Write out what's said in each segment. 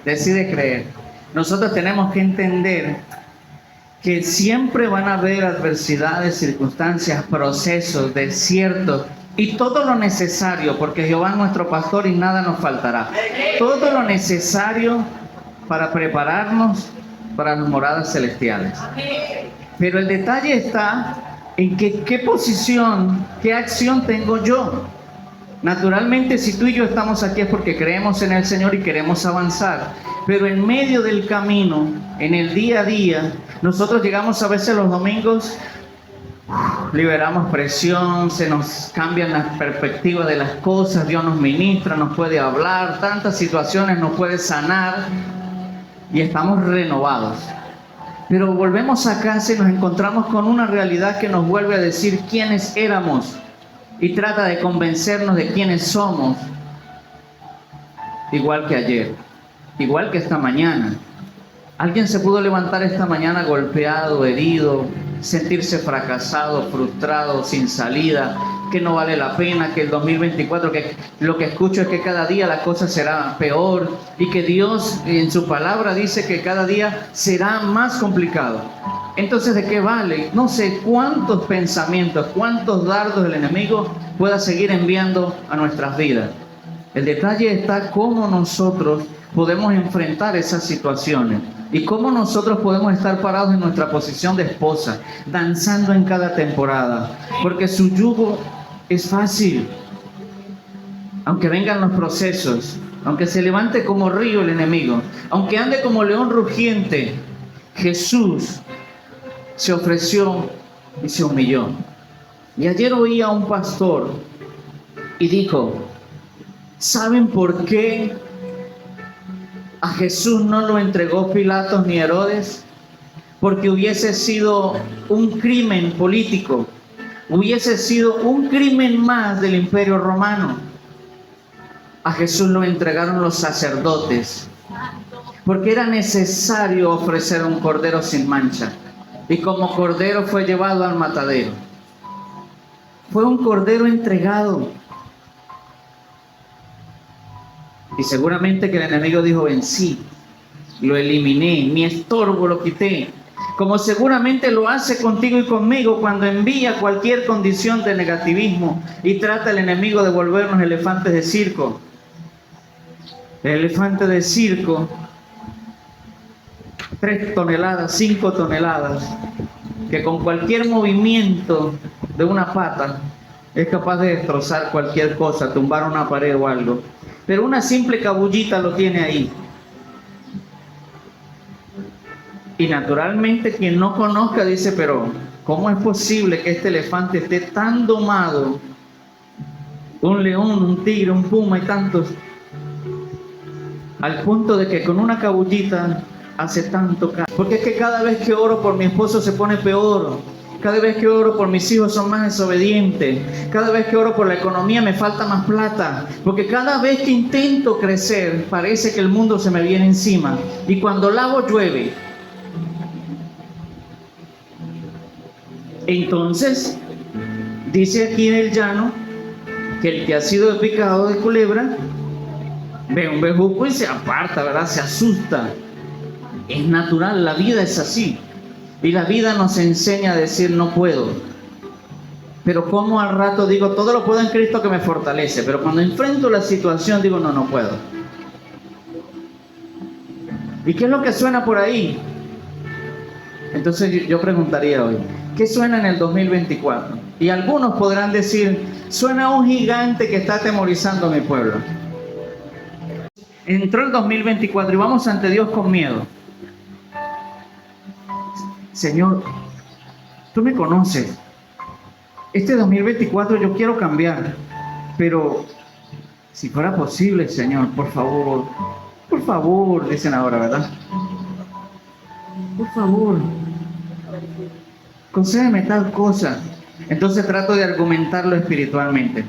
decide creer. Nosotros tenemos que entender que siempre van a haber adversidades, circunstancias, procesos, desiertos y todo lo necesario, porque Jehová es nuestro pastor y nada nos faltará. Todo lo necesario para prepararnos para las moradas celestiales. Pero el detalle está en que qué posición, qué acción tengo yo. Naturalmente, si tú y yo estamos aquí es porque creemos en el Señor y queremos avanzar. Pero en medio del camino, en el día a día, nosotros llegamos a veces los domingos, liberamos presión, se nos cambian las perspectivas de las cosas, Dios nos ministra, nos puede hablar, tantas situaciones nos puede sanar y estamos renovados. Pero volvemos a casa y nos encontramos con una realidad que nos vuelve a decir quiénes éramos y trata de convencernos de quiénes somos, igual que ayer, igual que esta mañana. Alguien se pudo levantar esta mañana golpeado, herido, sentirse fracasado, frustrado, sin salida, que no vale la pena, que el 2024, que lo que escucho es que cada día la cosa será peor y que Dios en su palabra dice que cada día será más complicado. Entonces, ¿de qué vale? No sé cuántos pensamientos, cuántos dardos del enemigo pueda seguir enviando a nuestras vidas. El detalle está cómo nosotros podemos enfrentar esas situaciones y cómo nosotros podemos estar parados en nuestra posición de esposa, danzando en cada temporada, porque su yugo es fácil. Aunque vengan los procesos, aunque se levante como río el enemigo, aunque ande como león rugiente, Jesús se ofreció y se humilló. Y ayer oí a un pastor y dijo: ¿saben por qué a Jesús no lo entregó Pilatos ni Herodes? Porque hubiese sido un crimen político, hubiese sido un crimen más del Imperio Romano. A Jesús lo entregaron los sacerdotes, porque era necesario ofrecer un cordero sin mancha. Y como cordero fue llevado al matadero. Fue un cordero entregado. Y seguramente que el enemigo dijo: vencí, lo eliminé, mi estorbo lo quité. Como seguramente lo hace contigo y conmigo cuando envía cualquier condición de negativismo y trata el enemigo de volvernos elefantes de circo. El elefante de circo, 3 toneladas, 5 toneladas, que con cualquier movimiento de una pata es capaz de destrozar cualquier cosa, tumbar una pared o algo. Pero una simple cabullita lo tiene ahí. Y naturalmente quien no conozca dice: pero ¿cómo es posible que este elefante esté tan domado? Un león, un tigre, un puma y tantos. Al punto de que con una cabullita hace tanto caso. Porque es que cada vez que oro por mi esposo se pone peor. Cada vez que oro por mis hijos son más desobedientes. Cada vez que oro por la economía me falta más plata. Porque cada vez que intento crecer parece que el mundo se me viene encima. Y cuando lavo llueve. Entonces, dice aquí en el llano que el que ha sido picado de culebra ve un bejuco y se aparta, ¿verdad? Se asusta. Es natural, la vida es así. Y la vida nos enseña a decir: no puedo. Pero como al rato digo: todo lo puedo en Cristo que me fortalece. Pero cuando enfrento la situación digo: no puedo. ¿Y qué es lo que suena por ahí? Entonces yo preguntaría hoy: ¿qué suena en el 2024? Y algunos podrán decir: suena un gigante que está atemorizando a mi pueblo. Entró el 2024 y vamos ante Dios con miedo. Señor, tú me conoces. Este 2024 yo quiero cambiar. Pero si fuera posible, Señor, por favor, dicen ahora, ¿verdad? Por favor, concédeme tal cosa. Entonces trato de argumentarlo espiritualmente.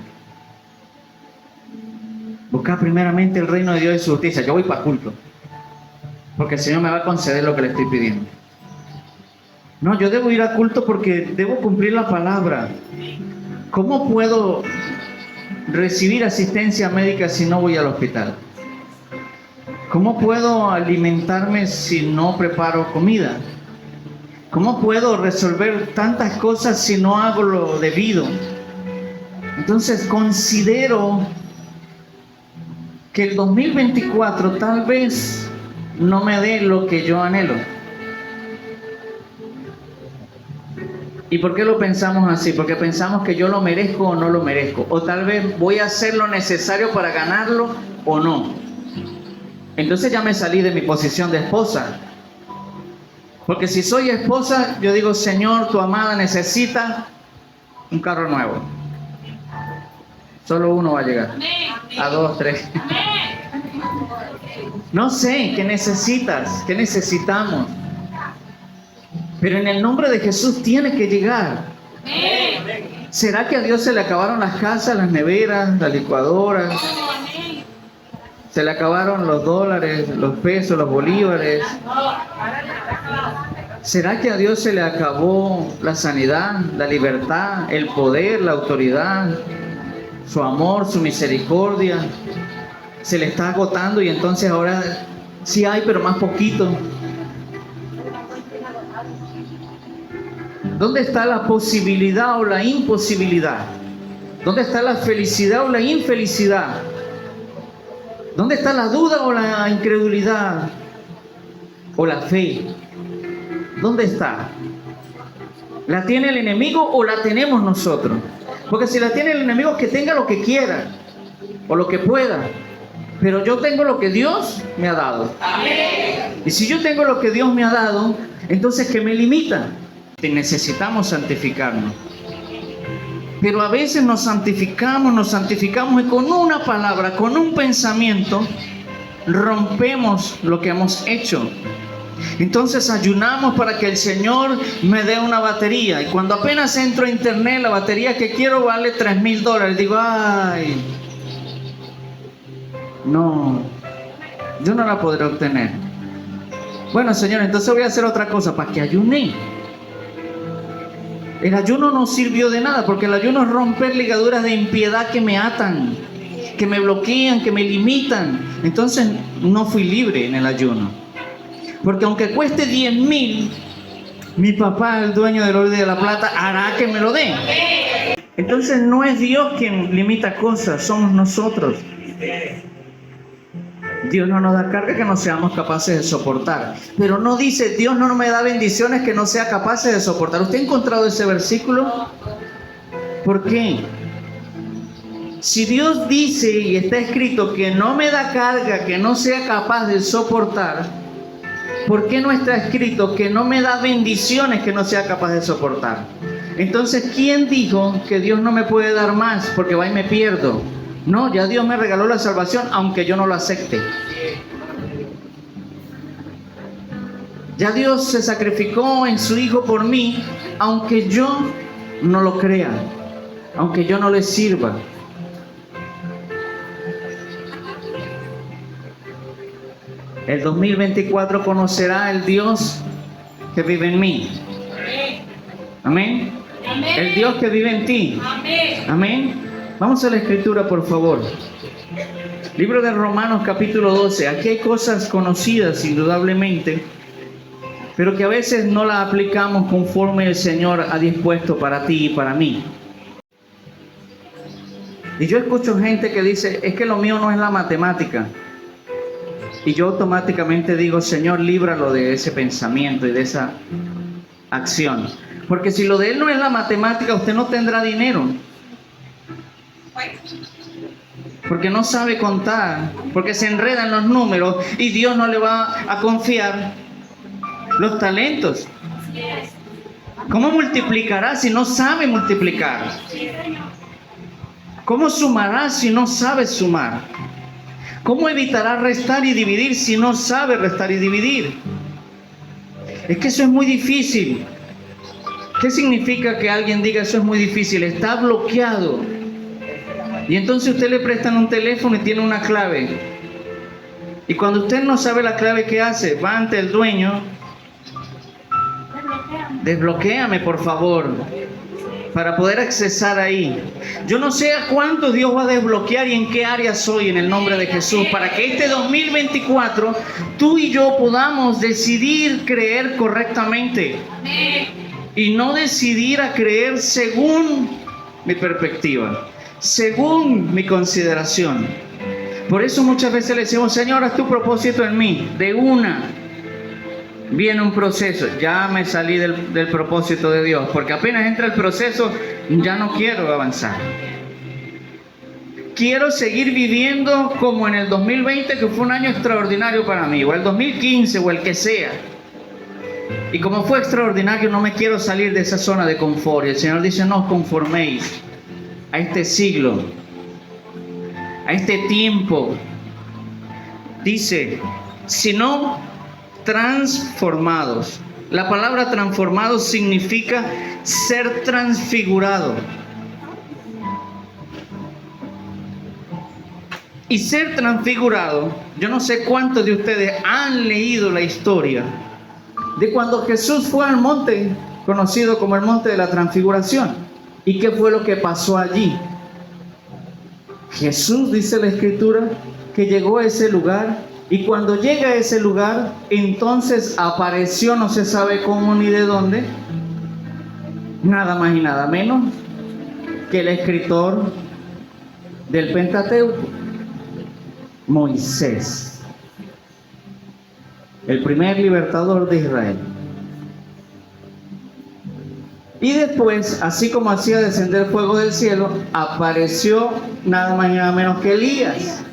Buscar primeramente el reino de Dios y su justicia. Yo voy para culto, porque el Señor me va a conceder lo que le estoy pidiendo. No, yo debo ir a culto porque debo cumplir la palabra. ¿Cómo puedo recibir asistencia médica si no voy al hospital? ¿Cómo puedo alimentarme si no preparo comida? ¿Cómo puedo resolver tantas cosas si no hago lo debido? Entonces considero que el 2024 tal vez no me dé lo que yo anhelo. ¿Y por qué lo pensamos así? Porque pensamos que yo lo merezco o no lo merezco. O tal vez voy a hacer lo necesario para ganarlo o no. Entonces ya me salí de mi posición de esposa. Porque si soy esposa, yo digo, Señor, tu amada necesita un carro nuevo. Solo uno va a llegar. A 2, 3. No sé, ¿qué necesitas? ¿Qué necesitamos? Pero en el nombre de Jesús tiene que llegar. ¿Será que a Dios se le acabaron las casas, las neveras, las licuadoras? Se le acabaron los dólares, los pesos, los bolívares. ¿Será que a Dios se le acabó la sanidad, la libertad, el poder, la autoridad, su amor, su misericordia? Se le está agotando y entonces ahora sí hay, pero más poquito. ¿Dónde está la posibilidad o la imposibilidad? ¿Dónde está la felicidad o la infelicidad? ¿Dónde está la duda o la incredulidad? ¿O la fe? ¿Dónde está? ¿La tiene el enemigo o la tenemos nosotros? Porque si la tiene el enemigo, que tenga lo que quiera o lo que pueda. Pero yo tengo lo que Dios me ha dado. Y si yo tengo lo que Dios me ha dado, entonces ¿qué me limita? Necesitamos santificarnos. Pero a veces nos santificamos y con una palabra, con un pensamiento, rompemos lo que hemos hecho. Entonces ayunamos para que el Señor me dé una batería. Y cuando apenas entro a internet, la batería que quiero vale $3,000. Digo, ay, no, yo no la podré obtener. Bueno, Señor, entonces voy a hacer otra cosa, para que ayune. El ayuno no sirvió de nada, porque el ayuno es romper ligaduras de impiedad que me atan, que me bloquean, que me limitan. Entonces no fui libre en el ayuno. Porque aunque cueste 10,000, mi papá, el dueño del oro y de la plata, hará que me lo dé. Entonces no es Dios quien limita cosas, somos nosotros. Dios no nos da carga que no seamos capaces de soportar. Pero no dice, Dios no me da bendiciones que no sea capaces de soportar. ¿Usted ha encontrado ese versículo? ¿Por qué? Si Dios dice y está escrito que no me da carga que no sea capaz de soportar, ¿por qué no está escrito que no me da bendiciones que no sea capaz de soportar? Entonces, ¿quién dijo que Dios no me puede dar más porque va y me pierdo? No, ya Dios me regaló la salvación, aunque yo no lo acepte. Ya Dios se sacrificó en su Hijo por mí, aunque yo no lo crea, aunque yo no le sirva. El 2024 conocerá el Dios que vive en mí. Amén. El Dios que vive en ti. Amén. Vamos a la escritura, por favor. Libro de Romanos, capítulo 12. Aquí hay cosas conocidas, indudablemente, pero que a veces no las aplicamos conforme el Señor ha dispuesto para ti y para mí. Y yo escucho gente que dice, es que lo mío no es la matemática. Y yo automáticamente digo, Señor, líbralo de ese pensamiento y de esa acción. Porque si lo de Él no es la matemática, usted no tendrá dinero. Porque no sabe contar, porque se enredan los números y Dios no le va a confiar los talentos. ¿Cómo multiplicará si no sabe multiplicar? ¿Cómo sumará si no sabe sumar? ¿Cómo evitará restar y dividir si no sabe restar y dividir? Es que eso es muy difícil. ¿Qué significa que alguien diga eso es muy difícil? Está bloqueado. Y entonces usted le prestan un teléfono y tiene una clave. Y cuando usted no sabe la clave, ¿qué hace? Va ante el dueño. Desbloquéame, por favor. para poder accesar ahí. Yo no sé a cuántos Dios va a desbloquear y en qué área soy en el nombre de Jesús, para que este 2024 tú y yo podamos decidir creer correctamente y no decidir a creer según mi perspectiva, según mi consideración. Por eso muchas veces le decimos: Señor, haz tu propósito en mí. De una viene un proceso. Ya me salí del propósito de Dios, porque apenas entra el proceso ya no quiero avanzar. Quiero seguir viviendo como en el 2020, que fue un año extraordinario para mí, o el 2015, o el que sea. Y como fue extraordinario, no me quiero salir de esa zona de confort. Y el Señor dice: no os conforméis a este siglo, a este tiempo. Dice, sino transformados. La palabra transformados significa ser transfigurado. Y ser transfigurado, yo no sé cuántos de ustedes han leído la historia de cuando Jesús fue al monte conocido como el monte de la transfiguración. ¿Y qué fue lo que pasó allí? Jesús, dice la escritura, que llegó a ese lugar, y cuando llega a ese lugar, entonces apareció, no se sabe cómo ni de dónde, nada más y nada menos que el escritor del Pentateuco, Moisés, el primer libertador de Israel. Y después, así como hacía descender fuego del cielo, apareció nada más y nada menos que Elías.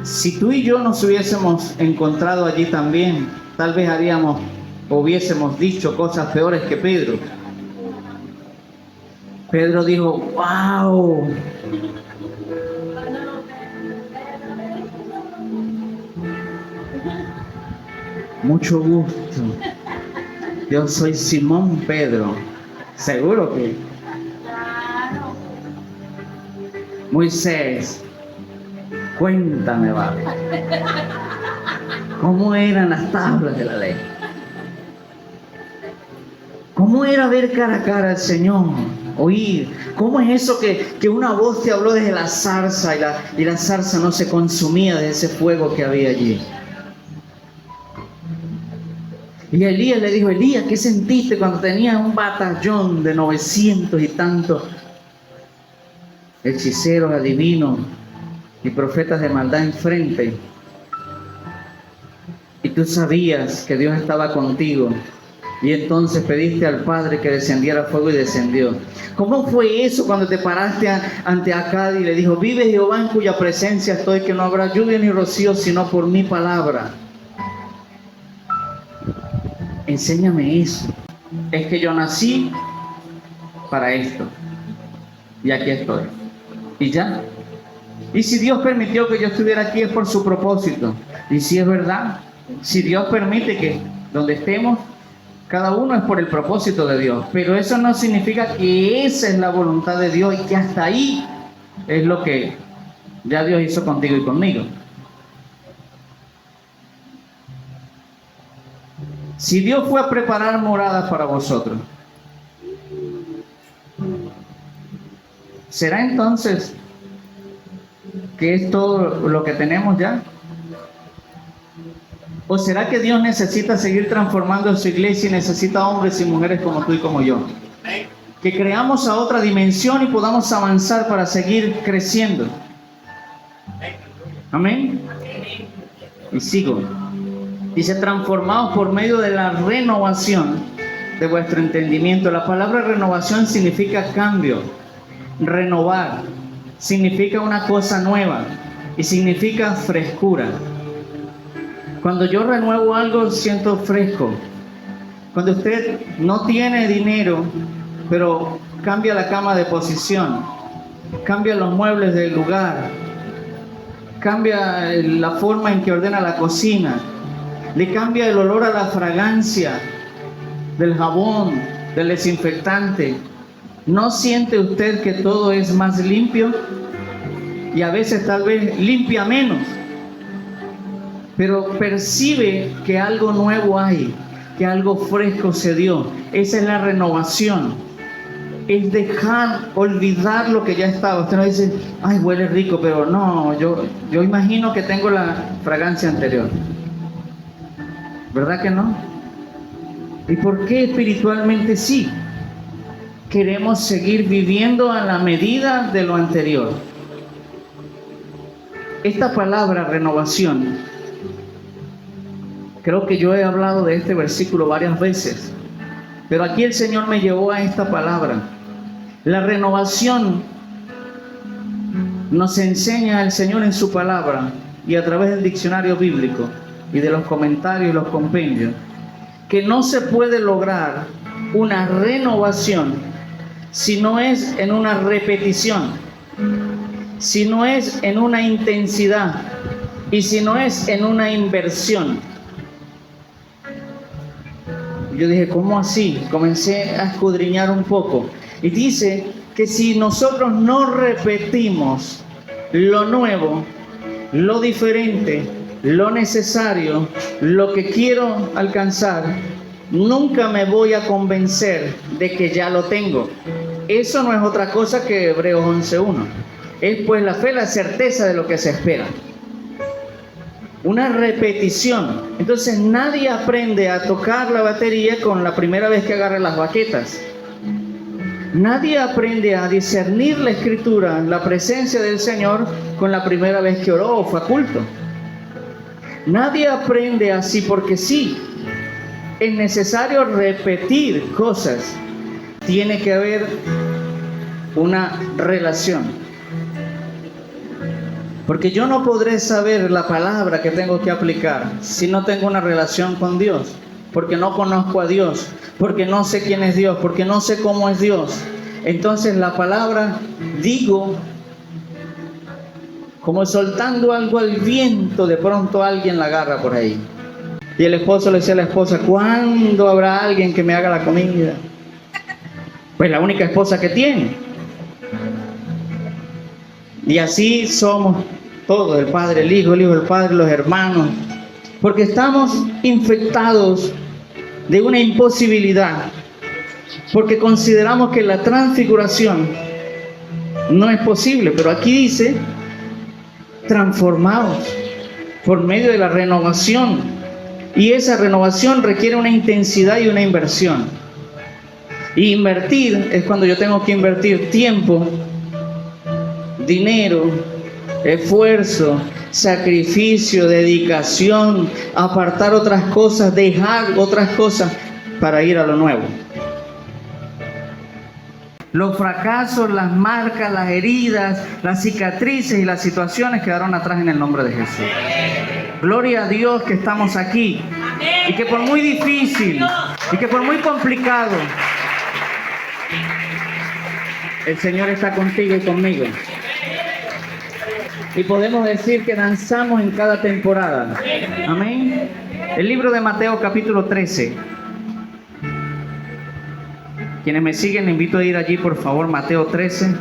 Si tú y yo nos hubiésemos encontrado allí también, tal vez haríamos o hubiésemos dicho cosas peores que Pedro. Pedro dijo: ¡wow! Mucho gusto. Yo soy Simón Pedro. Seguro que. Moisés, cuéntame, vale. ¿Cómo eran las tablas de la ley? ¿Cómo era ver cara a cara al Señor? Oír. ¿Cómo es eso que una voz te habló desde la zarza y la zarza no se consumía de ese fuego que había allí? Y Elías le dijo: Elías, ¿qué sentiste cuando tenías un batallón de 900 y tantos hechiceros, adivinos y profetas de maldad enfrente? Y tú sabías que Dios estaba contigo. Y entonces pediste al Padre que descendiera fuego y descendió. ¿Cómo fue eso cuando te paraste ante Acad y le dijo: vive Jehová en cuya presencia estoy, que no habrá lluvia ni rocío sino por mi palabra? Enséñame eso. Es que yo nací para esto. Y aquí estoy. Y ya. Y si Dios permitió que yo estuviera aquí es por su propósito. Y si es verdad, si Dios permite que donde estemos, cada uno es por el propósito de Dios. Pero eso no significa que esa es la voluntad de Dios y que hasta ahí es lo que ya Dios hizo contigo y conmigo. Si Dios fue a preparar moradas para vosotros, ¿será entonces que es todo lo que tenemos ya? ¿O será que Dios necesita seguir transformando su iglesia y necesita hombres y mujeres como tú y como yo? Que creamos a otra dimensión y podamos avanzar para seguir creciendo. Amén. Y sigo. Dice: transformados por medio de la renovación de vuestro entendimiento. La palabra renovación significa cambio. Renovar significa una cosa nueva y significa frescura. Cuando yo renuevo algo, siento fresco. Cuando usted no tiene dinero, pero cambia la cama de posición, cambia los muebles del lugar, cambia la forma en que ordena la cocina, le cambia el olor a la fragancia del jabón, del desinfectante, ¿no siente usted que todo es más limpio? Y a veces tal vez limpia menos, pero percibe que algo nuevo hay. que algo fresco se dio. Esa es la renovación. Es dejar, olvidar lo que ya estaba. Usted no dice, ay, huele rico, pero no, yo imagino que tengo la fragancia anterior. ¿Verdad que no? ¿Y por qué espiritualmente sí? Queremos seguir viviendo a la medida de lo anterior. Esta palabra renovación, creo que yo he hablado de este versículo varias veces, pero aquí el Señor me llevó a esta palabra. La renovación nos enseña el Señor en su palabra y a través del diccionario bíblico y de los comentarios y los compendios, que no se puede lograr una renovación si no es en una repetición, si no es en una intensidad y si no es en una inversión. Yo dije, ¿cómo así? Comencé a escudriñar un poco y dice que si nosotros no repetimos lo nuevo, lo diferente, lo necesario, lo que quiero alcanzar, nunca me voy a convencer de que ya lo tengo. Eso no es otra cosa que Hebreos 11:1. Es pues la fe, la certeza de lo que se espera. Una repetición. Entonces nadie aprende a tocar la batería con la primera vez que agarra las baquetas. Nadie aprende a discernir la escritura, la presencia del Señor, con la primera vez que oró o fue a culto. Nadie aprende así porque sí. Es necesario repetir cosas. Tiene que haber una relación. Porque yo no podré saber la palabra que tengo que aplicar si no tengo una relación con Dios. Porque no conozco a Dios, porque no sé quién es Dios, porque no sé cómo es Dios. Entonces la palabra digo, como soltando algo al viento, de pronto alguien la agarra por ahí. Y el esposo le decía a la esposa, ¿cuándo habrá alguien que me haga la comida? Pues la única esposa que tiene. Y así somos todos, el Padre, el Hijo el Padre, los hermanos. Porque estamos infectados de una imposibilidad, porque consideramos que la transfiguración no es posible, pero aquí dice transformados por medio de la renovación, y esa renovación requiere una intensidad y una inversión. Y invertir es cuando yo tengo que invertir tiempo, dinero, esfuerzo, sacrificio, dedicación, apartar otras cosas, dejar otras cosas para ir a lo nuevo. Los fracasos, las marcas, las heridas, las cicatrices y las situaciones quedaron atrás en el nombre de Jesús. Gloria a Dios que estamos aquí y que por muy difícil y que por muy complicado, el Señor está contigo y conmigo. Y podemos decir que danzamos en cada temporada. Amén. El libro de Mateo capítulo 13. Quienes me siguen, les invito a ir allí, por favor, Mateo 13.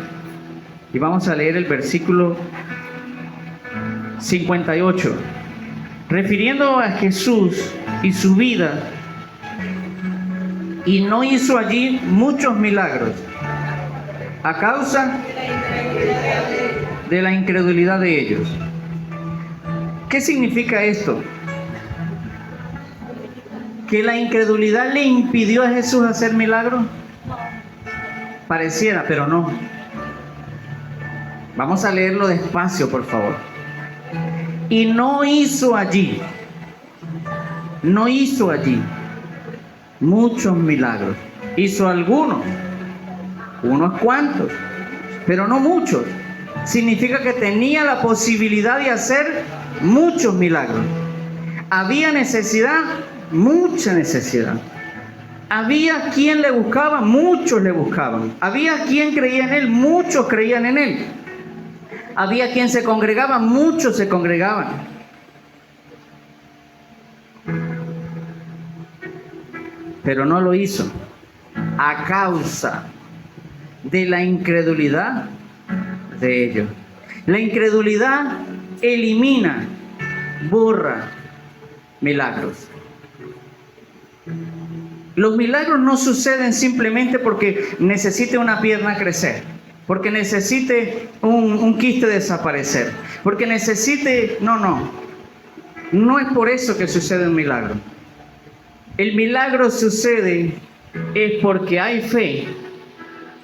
Y vamos a leer el versículo 58. Refiriendo a Jesús y su vida. Y no hizo allí muchos milagros, a causa de la incredulidad de ellos. ¿Qué significa esto? ¿Que la incredulidad le impidió a Jesús hacer milagros? Pareciera, pero no. Vamos a leerlo despacio, por favor. Y no hizo allí muchos milagros. Hizo algunos, unos cuantos, pero no muchos. Significa que tenía la posibilidad de hacer muchos milagros. Había necesidad, mucha necesidad. Había quien le buscaba, muchos le buscaban. Había quien creía en él, muchos creían en él. Había quien se congregaba, muchos se congregaban. Pero no lo hizo a causa de la incredulidad de ellos. La incredulidad elimina, borra milagros. Los milagros no suceden simplemente porque necesite una pierna crecer, porque necesite un quiste desaparecer, porque necesite... No es por eso que sucede un milagro. El milagro sucede es porque hay fe,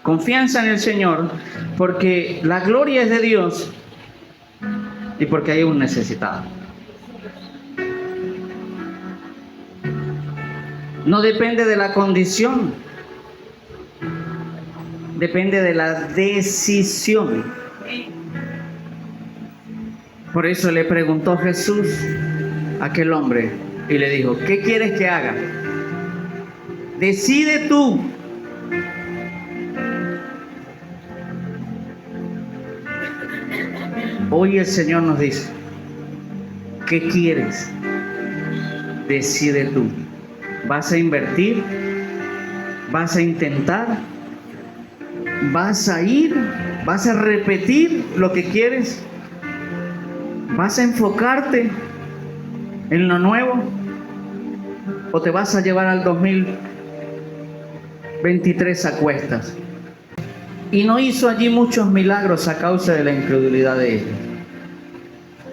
confianza en el Señor, porque la gloria es de Dios y porque hay un necesitado. No depende de la condición, depende de la decisión. Por eso le preguntó Jesús a aquel hombre y le dijo: ¿qué quieres que haga? Decide tú. Hoy el Señor nos dice: ¿qué quieres? Decide tú. ¿Vas a invertir? ¿Vas a intentar? ¿Vas a ir? ¿Vas a repetir lo que quieres? ¿Vas a enfocarte en lo nuevo? ¿O te vas a llevar al 2023 a cuestas? Y no hizo allí muchos milagros a causa de la incredulidad de ellos.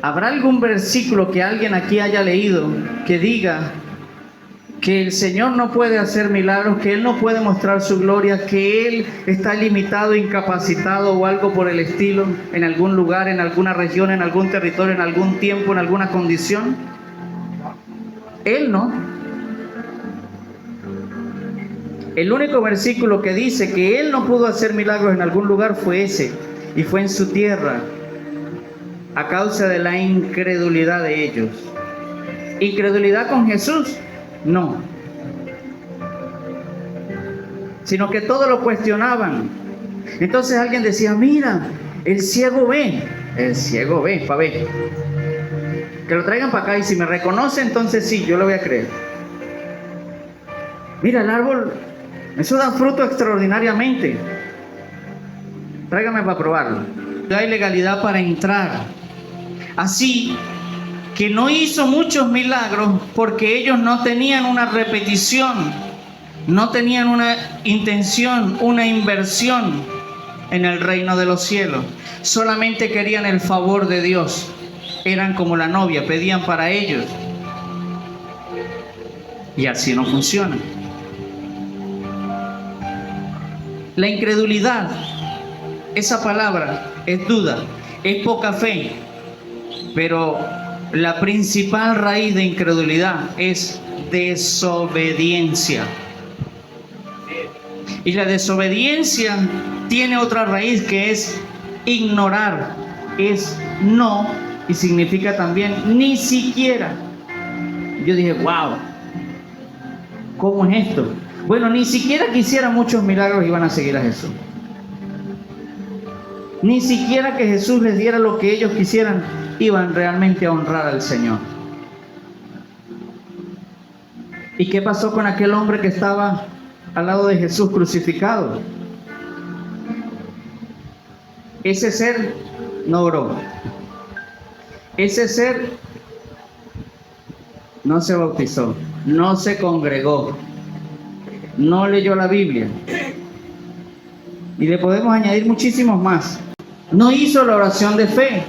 ¿Habrá algún versículo que alguien aquí haya leído que diga que el Señor no puede hacer milagros, que Él no puede mostrar su gloria, que Él está limitado, incapacitado o algo por el estilo, en algún lugar, en alguna región, en algún territorio, en algún tiempo, en alguna condición? Él no. El único versículo que dice que Él no pudo hacer milagros en algún lugar fue ese, y fue en su tierra, a causa de la incredulidad de ellos. ¿Incredulidad con Jesús? No. Sino que todo lo cuestionaban. Entonces alguien decía: mira, el ciego ve. El ciego ve, pa' ver. Que lo traigan para acá y si me reconoce, entonces sí, yo lo voy a creer. Mira, el árbol, eso da fruto extraordinariamente. Tráigame para probarlo. Hay legalidad para entrar. Así que no hizo muchos milagros porque ellos no tenían una repetición, no tenían una intención, una inversión en el reino de los cielos. Solamente querían el favor de Dios. Eran como la novia, pedían para ellos. Y así no funciona. La incredulidad, esa palabra es duda, es poca fe, pero la principal raíz de incredulidad es desobediencia. Y la desobediencia tiene otra raíz que es ignorar, es no, y significa también ni siquiera. Yo dije: wow, ¿cómo es esto? Bueno, ni siquiera quisiera muchos milagros iban a seguir a Jesús. Ni siquiera que Jesús les diera lo que ellos quisieran, iban realmente a honrar al Señor. ¿Y qué pasó con aquel hombre que estaba al lado de Jesús crucificado? Ese ser no oró. Ese ser no se bautizó, no se congregó, no leyó la Biblia. Y le podemos añadir muchísimos más. No hizo la oración de fe.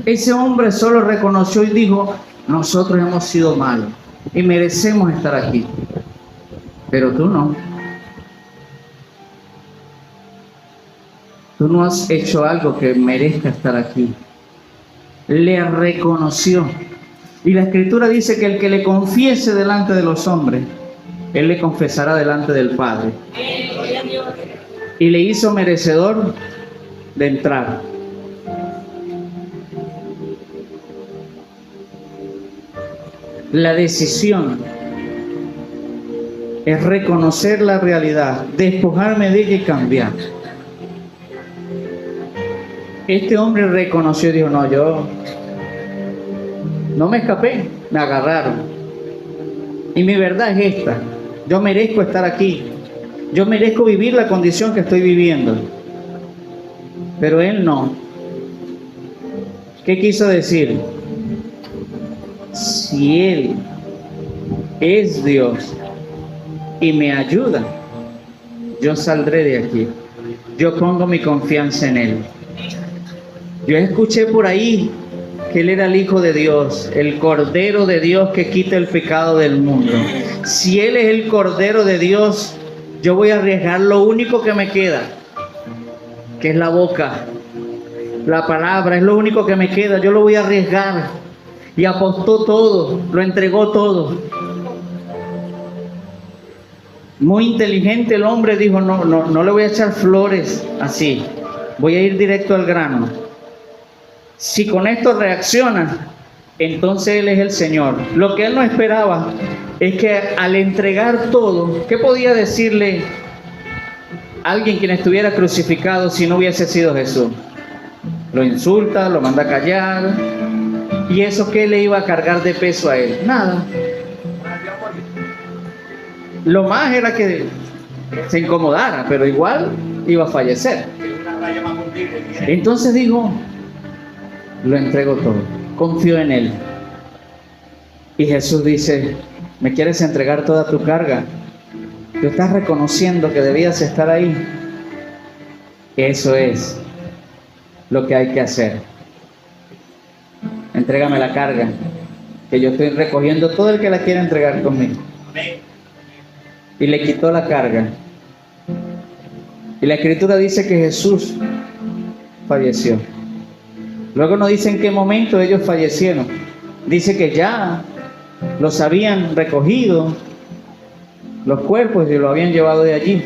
Ese hombre solo reconoció y dijo: nosotros hemos sido malos y merecemos estar aquí, pero tú no. Tú no has hecho algo que merezca estar aquí. Le reconoció. Y la Escritura dice que el que le confiese delante de los hombres, Él le confesará delante del Padre. Y le hizo merecedor de entrar. La decisión es reconocer la realidad, despojarme de ella y cambiar. Este hombre reconoció y dijo: no, yo no me escapé, me agarraron. Y mi verdad es esta: yo merezco estar aquí, yo merezco vivir la condición que estoy viviendo. Pero él no. ¿Qué quiso decir? Si él es Dios y me ayuda, yo saldré de aquí. Yo pongo mi confianza en Él. Yo escuché por ahí que Él era el Hijo de Dios, el Cordero de Dios que quita el pecado del mundo. Si Él es el Cordero de Dios, yo voy a arriesgar lo único que me queda, que es la boca. La palabra es lo único que me queda. Yo lo voy a arriesgar. Y apostó todo, lo entregó todo. Muy inteligente el hombre, dijo, no le voy a echar flores así. Voy a ir directo al grano. Si con esto reacciona, entonces Él es el Señor. Lo que Él no esperaba es que al entregar todo, ¿qué podía decirle alguien quien estuviera crucificado si no hubiese sido Jesús? Lo insulta, lo manda a callar. ¿Y eso qué le iba a cargar de peso a Él? Nada. Lo más era que se incomodara, pero igual iba a fallecer. Entonces dijo, lo entrego todo, confío en Él. Y Jesús dice, ¿me quieres entregar toda tu carga? ¿Tú estás reconociendo que debías estar ahí? Eso es lo que hay que hacer. Entrégame la carga, que yo estoy recogiendo todo el que la quiera entregar conmigo. Y le quitó la carga. Y la Escritura dice que Jesús falleció. Luego no dice en qué momento ellos fallecieron. Dice que ya los habían recogido los cuerpos y lo habían llevado de allí,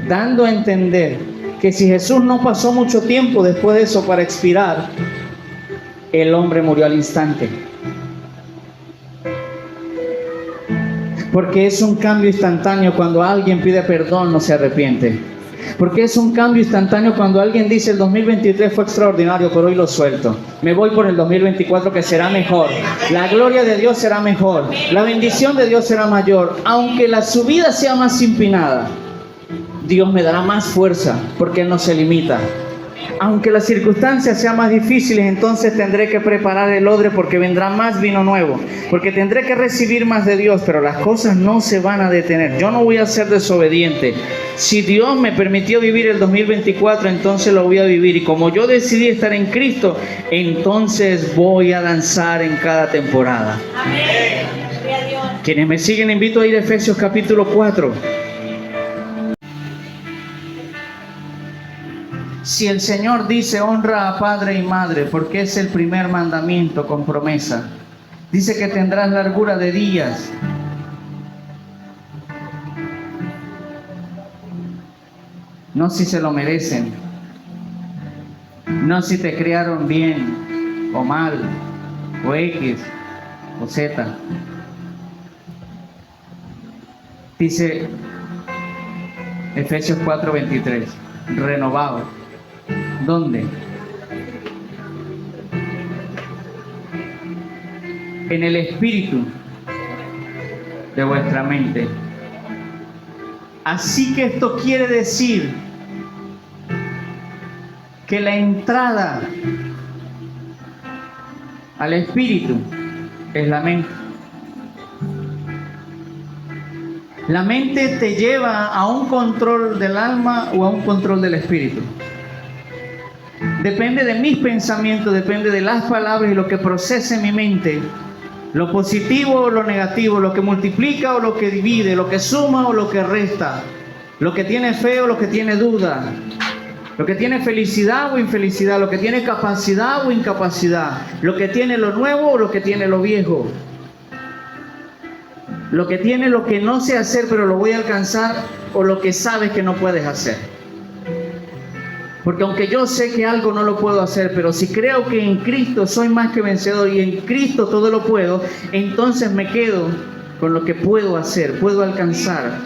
dando a entender que si Jesús no pasó mucho tiempo después de eso para expirar, el hombre murió al instante. Porque es un cambio instantáneo cuando alguien pide perdón, no se arrepiente. Porque es un cambio instantáneo cuando alguien dice el 2023 fue extraordinario, pero hoy lo suelto. Me voy por el 2024 que será mejor. La gloria de Dios será mejor. La bendición de Dios será mayor. Aunque la subida sea más empinada, Dios me dará más fuerza porque Él no se limita. Aunque las circunstancias sean más difíciles, entonces tendré que preparar el odre porque vendrá más vino nuevo. Porque tendré que recibir más de Dios, pero las cosas no se van a detener. Yo no voy a ser desobediente. Si Dios me permitió vivir el 2024, entonces lo voy a vivir. Y como yo decidí estar en Cristo, entonces voy a danzar en cada temporada. Amén. Quienes me siguen, invito a ir a Efesios capítulo 4. Si el Señor dice honra a padre y madre, porque es el primer mandamiento con promesa, dice que tendrás largura de días, no si se lo merecen, no si te criaron bien o mal, o X o Z. Dice Efesios 4:23, renovado. ¿Dónde? En el espíritu de vuestra mente. Así que esto quiere decir que la entrada al espíritu es la mente. La mente te lleva a un control del alma o a un control del espíritu. Depende de mis pensamientos, depende de las palabras y lo que procese mi mente. Lo positivo o lo negativo, lo que multiplica o lo que divide, lo que suma o lo que resta, lo que tiene fe o lo que tiene duda, lo que tiene felicidad o infelicidad, lo que tiene capacidad o incapacidad, lo que tiene lo nuevo o lo que tiene lo viejo, lo que tiene lo que no sé hacer pero lo voy a alcanzar, o lo que sabes que no puedes hacer. Porque aunque yo sé que algo no lo puedo hacer, pero si creo que en Cristo soy más que vencedor y en Cristo todo lo puedo, entonces me quedo con lo que puedo hacer, puedo alcanzar.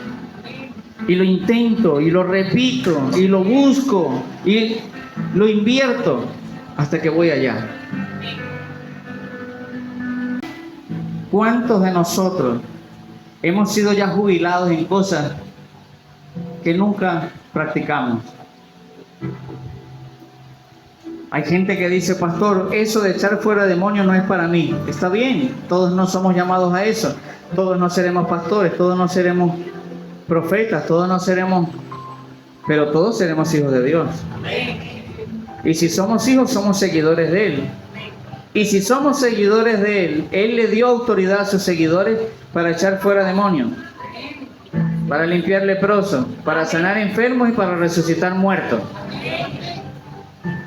Y lo intento, y lo repito, y lo busco, y lo invierto hasta que voy allá. ¿Cuántos de nosotros hemos sido ya jubilados en cosas que nunca practicamos? Hay gente que dice, pastor, eso de echar fuera demonios no es para mí. Está bien, todos no somos llamados a eso. Todos no seremos pastores, todos no seremos profetas, todos no seremos, pero todos seremos hijos de Dios. Y si somos hijos, somos seguidores de Él. Y si somos seguidores de Él, Él le dio autoridad a sus seguidores para echar fuera demonios, para limpiar leprosos, para sanar enfermos y para resucitar muertos.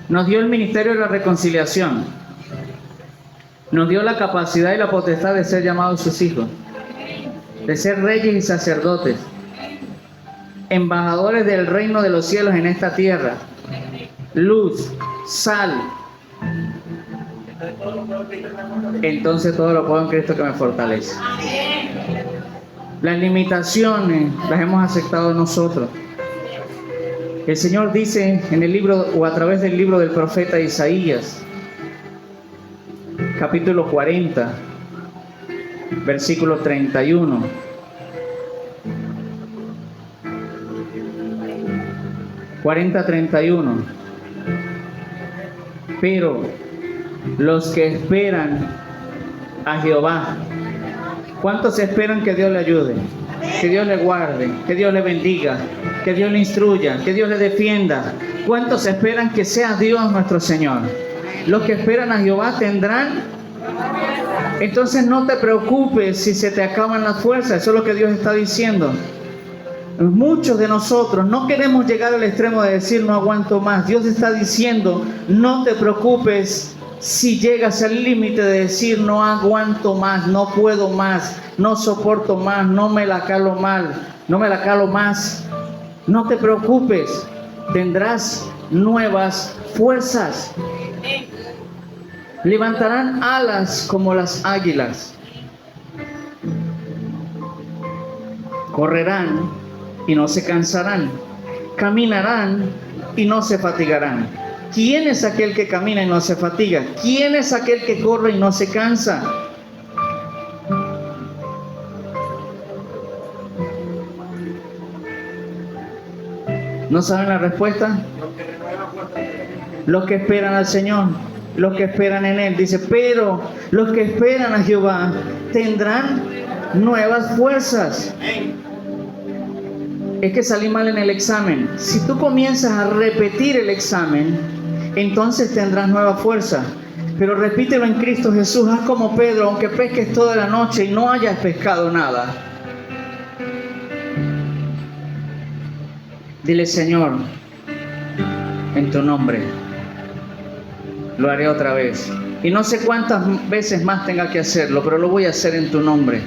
Nos dio el ministerio de la reconciliación. Nos dio la capacidad y la potestad de ser llamados sus hijos, de ser reyes y sacerdotes, embajadores del reino de los cielos en esta tierra, luz, sal. Entonces todo lo puedo en Cristo que me fortalece. Las limitaciones las hemos aceptado nosotros. El Señor dice en el libro, o a través del libro del profeta Isaías, capítulo 40, versículo 31. Pero los que esperan a Jehová, ¿cuántos esperan que Dios le ayude? Que Dios le guarde, que Dios le bendiga, que Dios le instruya, que Dios le defienda. ¿Cuántos esperan que sea Dios nuestro Señor? Los que esperan a Jehová tendrán. Entonces no te preocupes si se te acaban las fuerzas. Eso es lo que Dios está diciendo. Muchos de nosotros no queremos llegar al extremo de decir no aguanto más. Dios está diciendo no te preocupes si llegas al límite de decir no aguanto más, no puedo más, no soporto más, no me la calo más. No te preocupes, tendrás nuevas fuerzas. Levantarán alas como las águilas. Correrán y no se cansarán. Caminarán y no se fatigarán. ¿Quién es aquel que camina y no se fatiga? ¿Quién es aquel que corre y no se cansa? ¿No saben la respuesta? Los que esperan al Señor, los que esperan en Él. Dice, pero los que esperan a Jehová tendrán nuevas fuerzas. Es que salí mal en el examen. Si tú comienzas a repetir el examen, entonces tendrás nueva fuerza. Pero repítelo en Cristo Jesús. Haz como Pedro, aunque pesques toda la noche y no hayas pescado nada. Dile, Señor, en tu nombre lo haré otra vez. Y no sé cuántas veces más tenga que hacerlo, pero lo voy a hacer en tu nombre.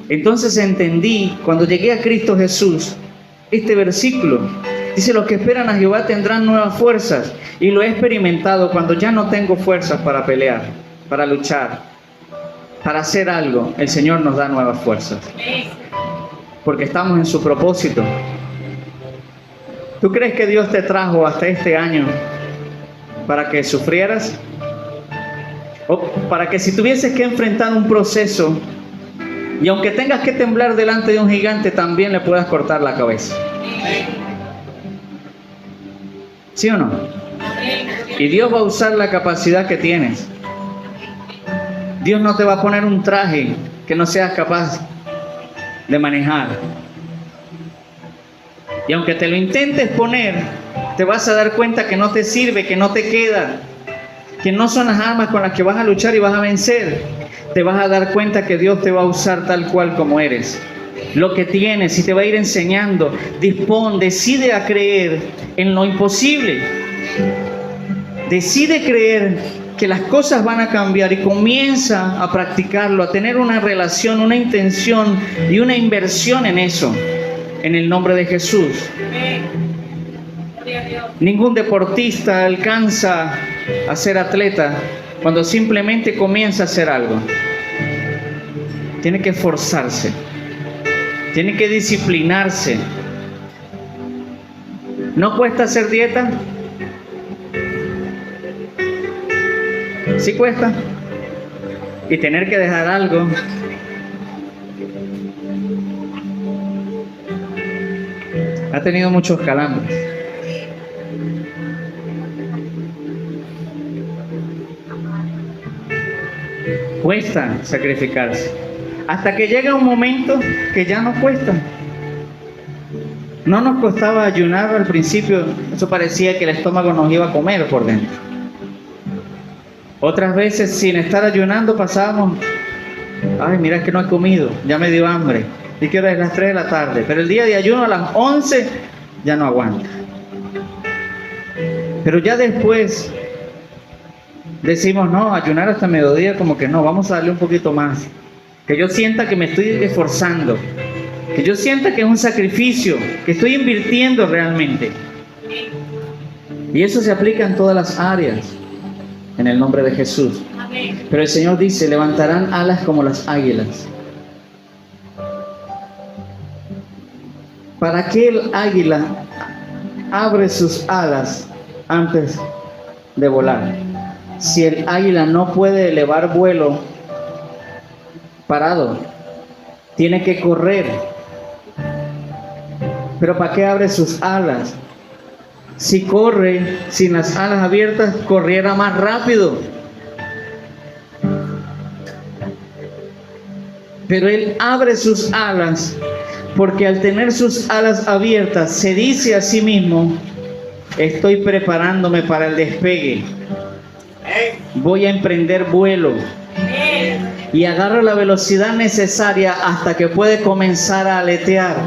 Entonces entendí, cuando llegué a Cristo Jesús, este versículo. Dice, los que esperan a Jehová tendrán nuevas fuerzas. Y lo he experimentado cuando ya no tengo fuerzas para pelear, para luchar, para hacer algo. El Señor nos da nuevas fuerzas. Porque estamos en su propósito. ¿Tú crees que Dios te trajo hasta este año para que sufrieras? ¿O para que si tuvieses que enfrentar un proceso y aunque tengas que temblar delante de un gigante, también le puedas cortar la cabeza? ¿Sí o no? Y Dios va a usar la capacidad que tienes. Dios no te va a poner un traje que no seas capaz de manejar. Y aunque te lo intentes poner, te vas a dar cuenta que no te sirve, que no te queda, que no son las armas con las que vas a luchar y vas a vencer. Te vas a dar cuenta que Dios te va a usar tal cual como eres. Lo que tienes y te va a ir enseñando. Decide a creer en lo imposible. Decide creer que las cosas van a cambiar y comienza a practicarlo, a tener una relación, una intención y una inversión en eso, en el nombre de Jesús. Ningún deportista alcanza a ser atleta cuando simplemente comienza a hacer algo. Tiene que esforzarse, tiene que disciplinarse. ¿No cuesta hacer dieta? Sí cuesta. Y tener que dejar algo. Ha tenido muchos calambres. Cuesta sacrificarse. Hasta que llega un momento que ya no cuesta. No nos costaba ayunar al principio, eso parecía que el estómago nos iba a comer por dentro. Otras veces sin estar ayunando pasábamos, ay, mira que no he comido, ya me dio hambre. ¿Y qué hora es? Las 3 de la tarde. Pero el día de ayuno a las 11 ya no aguanta. Pero ya después decimos, no, ayunar hasta mediodía como que no, vamos a darle un poquito más. Que yo sienta que me estoy esforzando. Que yo sienta que es un sacrificio, que estoy invirtiendo realmente. Y eso se aplica en todas las áreas, en el nombre de Jesús. Pero el Señor dice, levantarán alas como las águilas. ¿Para qué el águila abre sus alas antes de volar? Si el águila no puede elevar vuelo parado, tiene que correr. Pero ¿para qué abre sus alas? Si corre sin las alas abiertas, corriera más rápido. Pero él abre sus alas porque al tener sus alas abiertas se dice a sí mismo, estoy preparándome para el despegue. Voy a emprender vuelo. Y agarra la velocidad necesaria hasta que puede comenzar a aletear.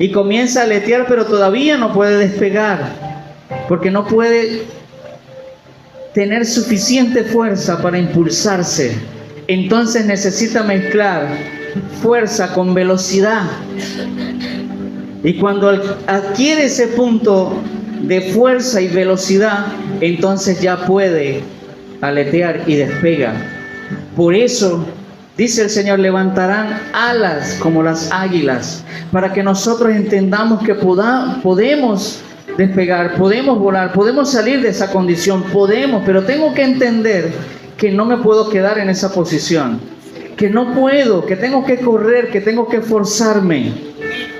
Y comienza a aletear, pero todavía no puede despegar, porque no puede tener suficiente fuerza para impulsarse. Entonces necesita mezclar fuerza con velocidad. Y cuando adquiere ese punto de fuerza y velocidad, entonces ya puede aletear y despega. Por eso dice el Señor, levantarán alas como las águilas, para que nosotros entendamos que podemos despegar, podemos volar, podemos salir de esa condición, podemos, pero tengo que entender que no me puedo quedar en esa posición, que no puedo, que tengo que correr, que tengo que forzarme,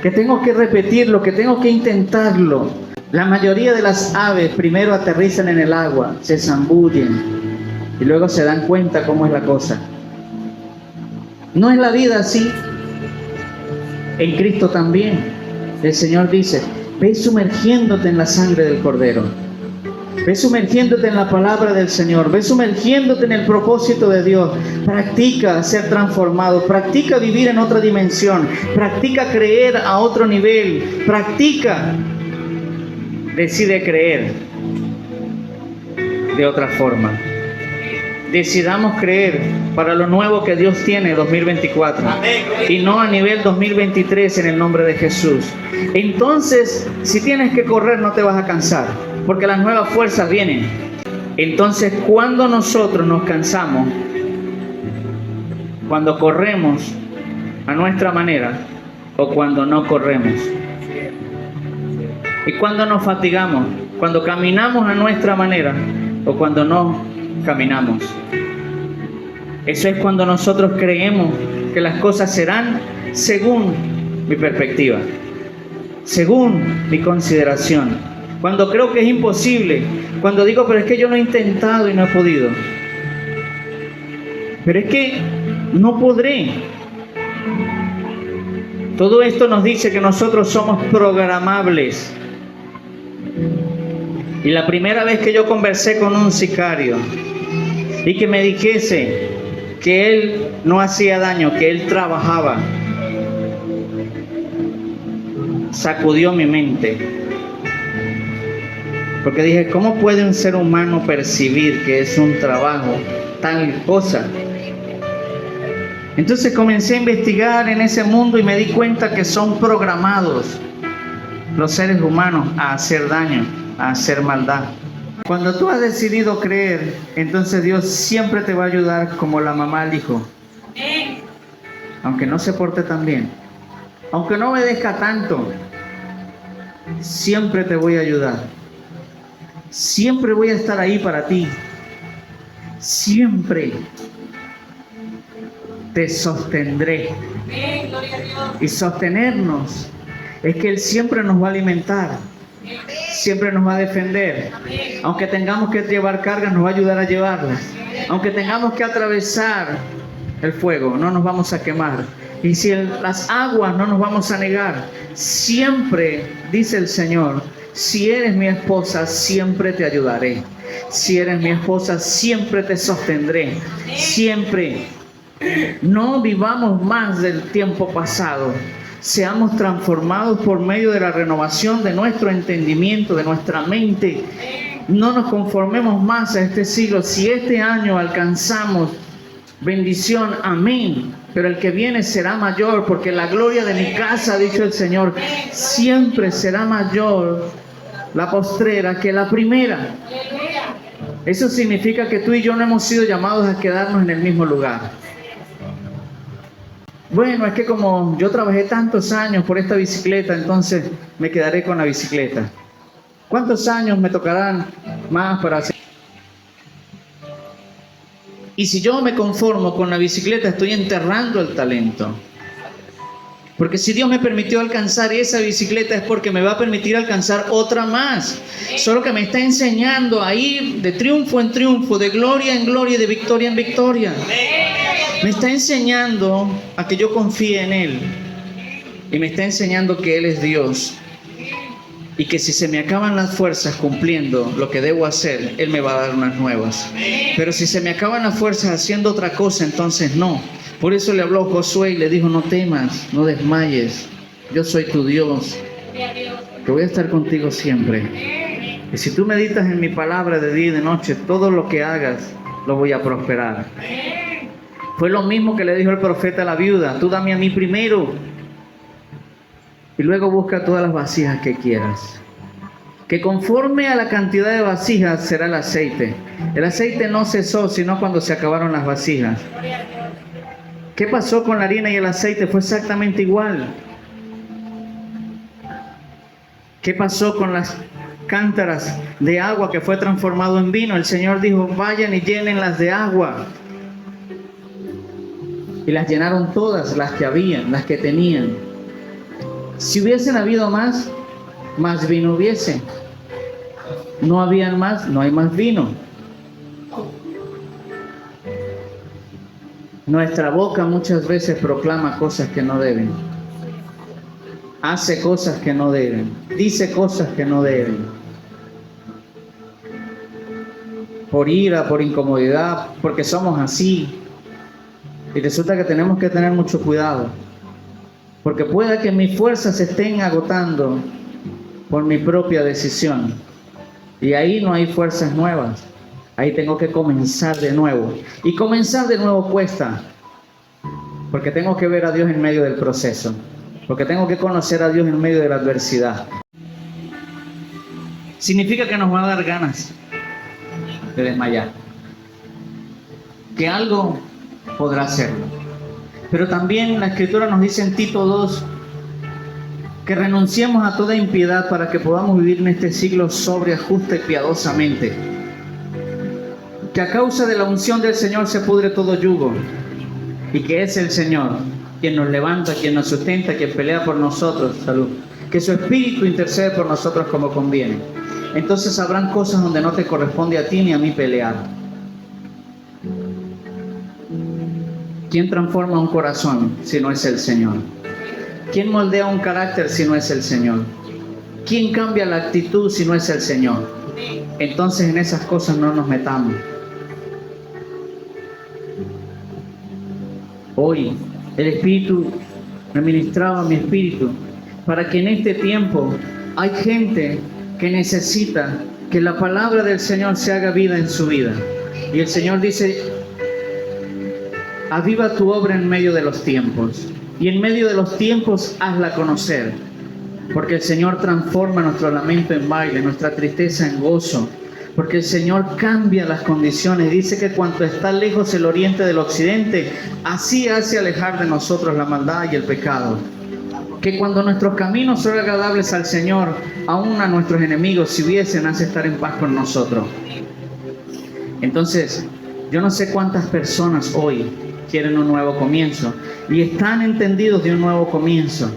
que tengo que repetirlo, que tengo que intentarlo. La mayoría de las aves primero aterrizan en el agua, se zambullen y luego se dan cuenta cómo es la cosa. ¿No es la vida así? En Cristo también. El Señor dice, ve sumergiéndote en la sangre del Cordero. Ve sumergiéndote en la palabra del Señor. Ve sumergiéndote en el propósito de Dios. Practica ser transformado. Practica vivir en otra dimensión. Practica creer a otro nivel. Practica. Decide creer de otra forma. Decidamos creer para lo nuevo que Dios tiene 2024 y no a nivel 2023 en el nombre de Jesús. Entonces, si tienes que correr no te vas a cansar porque las nuevas fuerzas vienen. Entonces, cuando nosotros nos cansamos, cuando corremos a nuestra manera o cuando no corremos, y cuando nos fatigamos, cuando caminamos a nuestra manera o cuando no caminamos. Eso es cuando nosotros creemos que las cosas serán según mi perspectiva, según mi consideración. Cuando creo que es imposible, cuando digo, pero es que yo lo he intentado y no he podido. Pero es que no podré. Todo esto nos dice que nosotros somos programables. Y la primera vez que yo conversé con un sicario y que me dijese que él no hacía daño, que él trabajaba, sacudió mi mente. Porque dije, ¿cómo puede un ser humano percibir que es un trabajo tal cosa? Entonces comencé a investigar en ese mundo y me di cuenta que son programados los seres humanos a hacer daño, a hacer maldad. Cuando tú has decidido creer, entonces Dios siempre te va a ayudar como la mamá al hijo. Aunque no se porte tan bien, aunque no obedezca tanto, siempre te voy a ayudar. Siempre voy a estar ahí para ti. Siempre te sostendré. Y sostenernos es que Él siempre nos va a alimentar. Siempre nos va a defender. Aunque tengamos que llevar cargas, nos va a ayudar a llevarlas. Aunque tengamos que atravesar el fuego, no nos vamos a quemar. Y si las aguas, no nos vamos a negar. Siempre, dice el Señor, si eres mi esposa, siempre te ayudaré. Si eres mi esposa, siempre te sostendré. Siempre. No vivamos más del tiempo pasado. Seamos transformados por medio de la renovación de nuestro entendimiento, de nuestra mente. No nos conformemos más a este siglo. Si este año alcanzamos bendición, amén. Pero el que viene será mayor, porque la gloria de mi casa, ha dicho el Señor, siempre será mayor la postrera que la primera. Eso significa que tú y yo no hemos sido llamados a quedarnos en el mismo lugar. Bueno, es que como yo trabajé tantos años por esta bicicleta, entonces me quedaré con la bicicleta. ¿Cuántos años me tocarán más para hacer? Y si yo me conformo con la bicicleta, estoy enterrando el talento. Porque si Dios me permitió alcanzar esa bicicleta, es porque me va a permitir alcanzar otra más. Solo que me está enseñando a ir de triunfo en triunfo, de gloria en gloria y de victoria en victoria. Me está enseñando a que yo confíe en Él. Y me está enseñando que Él es Dios. Y que si se me acaban las fuerzas cumpliendo lo que debo hacer, Él me va a dar unas nuevas. Pero si se me acaban las fuerzas haciendo otra cosa, entonces no. Por eso le habló Josué y le dijo: no temas, no desmayes. Yo soy tu Dios. Que voy a estar contigo siempre. Y si tú meditas en mi palabra de día y de noche, todo lo que hagas lo voy a prosperar. Fue lo mismo que le dijo el profeta a la viuda: tú dame a mí primero y luego busca todas las vasijas que quieras. Que conforme a la cantidad de vasijas será el aceite. El aceite no cesó sino cuando se acabaron las vasijas. ¿Qué pasó con la harina y el aceite? Fue exactamente igual. ¿Qué pasó con las cántaras de agua que fue transformado en vino? El Señor dijo: vayan y llénenlas de agua. Y las llenaron todas, las que habían, las que tenían. Si hubiesen habido más vino hubiese. No habían más, no hay más vino. Nuestra boca muchas veces proclama cosas que no deben. Hace cosas que no deben. Dice cosas que no deben. Por ira, por incomodidad, porque somos así. Y resulta que tenemos que tener mucho cuidado. Porque pueda que mis fuerzas se estén agotando por mi propia decisión. Y ahí no hay fuerzas nuevas. Ahí tengo que comenzar de nuevo. Y comenzar de nuevo cuesta. Porque tengo que ver a Dios en medio del proceso. Porque tengo que conocer a Dios en medio de la adversidad. Significa que nos va a dar ganas de desmayar. Que algo podrá hacerlo. Pero también la Escritura nos dice en Tito 2 que renunciemos a toda impiedad para que podamos vivir en este siglo sobria, justa y piadosamente. Que a causa de la unción del Señor se pudre todo yugo, y que es el Señor quien nos levanta, quien nos sustenta, quien pelea por nosotros. Salud. Que su Espíritu intercede por nosotros como conviene. Entonces habrán cosas donde no te corresponde a ti ni a mí pelear. ¿Quién transforma un corazón si no es el Señor? ¿Quién moldea un carácter si no es el Señor? ¿Quién cambia la actitud si no es el Señor? Entonces en esas cosas no nos metamos. Hoy el Espíritu me ministraba a mi espíritu para que en este tiempo hay gente que necesita que la palabra del Señor se haga vida en su vida. Y el Señor dice: aviva tu obra en medio de los tiempos, y en medio de los tiempos hazla conocer, porque el Señor transforma nuestro lamento en baile, nuestra tristeza en gozo, porque el Señor cambia las condiciones. Dice que cuanto está lejos el oriente del occidente, así hace alejar de nosotros la maldad y el pecado. Que cuando nuestros caminos son agradables al Señor, aún a nuestros enemigos, si hubiesen, hace estar en paz con nosotros. Entonces, yo no sé cuántas personas hoy quieren un nuevo comienzo y están entendidos de un nuevo comienzo,